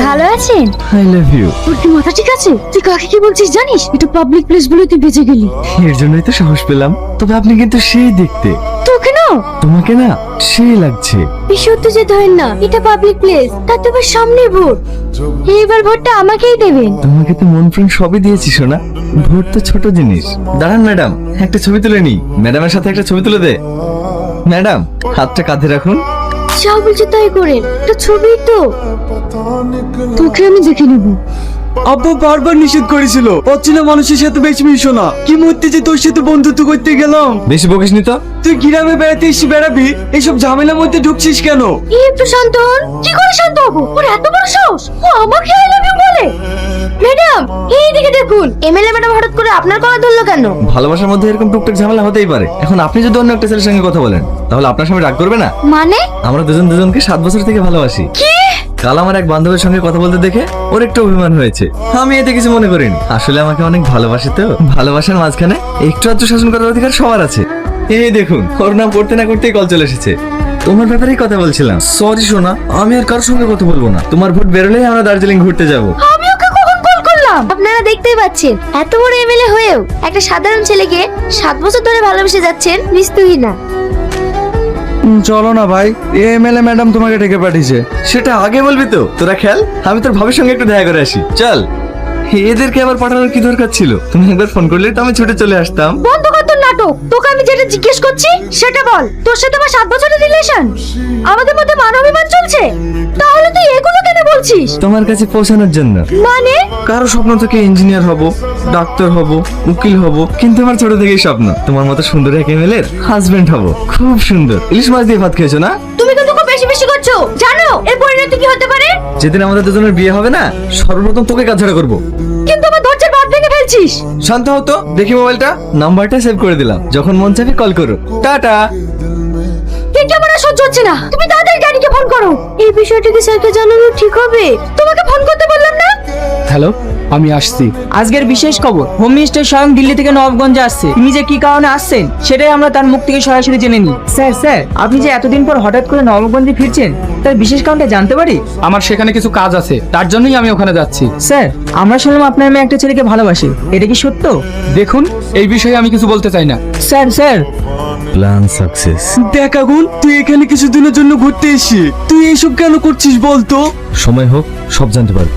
ভালো আছেন? I love you. তোর কি মাথা ঠিক আছে? তুই কাকে কি বলছিস জানিস? এটা পাবলিক প্লেস বলে তুই বেঁচে গেলি। এর জন্যই তো সাহস পেলাম। তবে আপনি কিন্তু সেই দেখতে। তোকে না তোমাকে না সেই লাগছে। বিশুদ্ধ যে ধরেন না, এটা পাবলিক প্লেস, তার তো সামনে ভোট। এবার ভোটটা আমাকেই দেবেন। তোমাকে তো মন প্রাণ সবই দিয়েছি সোনা। ভোট তো ছোট জিনিস। দাঁড়ান ম্যাডাম, একটা ছবি তুলে নি। ম্যাডামের সাথে একটা ছবি তুলে দে। ম্যাডাম, হাতটা কাঁধে রাখুন। যা বলছো তাই করেন, এটা ছবি তো। তোকে আমি দেখে নেবো। আব্বা বারবার নিষেধ করেছিল অচেনা মানুষের সাথে বেশি মিশো না। কি মরতে যে তোর সাথে বন্ধুত্ব করতে গেলাম। বেশি বকিস নি তো। তুই গ্রামে বেড়াতে এসে বেড়াবি, এইসব ঝামেলার মধ্যে ঢুকছিস কেন? একটু শান্ত হন। কি করে শান্ত হবো? ওর এত বড় সাহস, ও আমাকে আই লাভ ইউ বলে। ম্যাডাম, এইদিকে দেখুন, এমএলএ ম্যাডাম হঠাৎ করে আপনার গলা ধরলো কেন? ভালোবাসার মধ্যে এরকম টুকটাক ঝামেলা হতেই পারে। এখন আপনি যদি অন্য একটা ছেলের সঙ্গে কথা বলেন, তাহলে আপনার সামনে রাগ করবে না? মানে? আমরা দুজন দুজনকে 7 বছর থেকে ভালোবাসি। কি? কাল আমার এক বান্ধবের সঙ্গে কথা বলতে দেখে ওর একটু অভিমান হয়েছে। আমি এতে কিছু মনে করিনি। আসলে আমাকে অনেক ভালোবাসে তো। ভালোবাসার মাঝখানে একটু আধটু শাসন করার অধিকার সবার আছে। এই দেখুন, ওর নাম করতে না করতেই কল চলে এসেছে। তোমার ব্যাপারেই কথা বলছিলাম। সরি সোনা, আমি আর কারোর সঙ্গে কথা বলবো না। তোমার ভোট বেরোলেই আমরা দার্জিলিং ঘুরতে যাবো। আমি ওকে কখন কল করলাম? আপনারা দেখতেই পাচ্ছেন, এত বড় এমএলএ হয়েও একটা সাধারণ ছেলেকে 7 বছর ধরে ভালোবেসে যাচ্ছেন। নিস্তুহী না। চলো না ভাই, এমএলএ ম্যাডাম তোমাকে ডেকে পাঠিয়েছে। সেটা আগে বলবি তো। তোরা খেল, আমি তোর ভাবির সঙ্গে একটু দেখা করে আসি। চল। এদেরকে আবার পাঠানোর কি দরকার ছিল? তুমি একবার ফোন করলে তো আমি ছুটে চলে আসতাম। বন্ধ কর তোর নাটক। তোকে আমি যেটা জিজ্ঞেস করছি সেটা বল। তোর সাথে আমার 7 বছরের রিলেশন, আমাদের মধ্যে মানবিমান চলছে, তাহলে তুই এগুলো কেন বলছিস? তোমার কাছে পৌঁছানোর জন্য। মানে? কারো স্বপ্ন থেকে ইঞ্জিনিয়ার হব, ডাক্তার হব, উকিল হব, কিন্তু আমার ছোট থেকেই স্বপ্ন তোমার মতো সুন্দর এক এমএলএর হাজবেন্ড হব। খুব সুন্দর। ইলিশ মাছ দিয়ে ভাত খেয়েছো না? তুমি কিন্তু খুব বেশি বেশি করছো। জানো এর পরিণতি কি হতে পারে? যেদিন আমাদের দুজনের বিয়ে হবে না, সর্বপ্রথম তোকে কাছাড়া করব। কিন্তু আমার ধৈর্যের বাঁধ ভেঙে ফেলছিস। শান্ত হতো। দেখি মোবাইলটা, নাম্বারটা সেভ করে দিলাম। যখন মন চাইবে কল করো। টাটা। ঠিক আমার আর সহ্য হচ্ছে না। তুমি তাড়াতাড়ি ড্যাডিকে ফোন করো। এই বিষয়টা কি স্যারকে জানানো ঠিক হবে? তোমাকে ফোন করতে বললাম না? হ্যালো, আমি আসছি। আজকের বিশেষ খবর, হোম মিনিস্টার স্বয়ং দিল্লি থেকে নবাবগঞ্জে আসছে। তিনি যে কি কারণে আসছেন সেটাই আমরা তার মুখ থেকে সরাসরি জেনে নিই। স্যার, আপনি যে এতদিন পর হঠাৎ করে নবাবগঞ্জে ফিরছেন, তার বিশেষ কারণটা জানতে পারি? আমার সেখানে কিছু কাজ আছে, তার জন্যই আমি ওখানে যাচ্ছি। স্যার, আমরা শুনলাম আপনার মেয়ে একটা ছেলেকে ভালোবাসে, এটা কি সত্য? দেখুন, এই বিষয়ে আমি কিছু বলতে চাই না। Sir plan success. দেখ আগুন, তুই এখানে কিছুদিনের জন্য ঘুরতে এসেছিস, তুই এইসব কেন করছিস বলতো? সময় হোক, সব জানতে পারবো।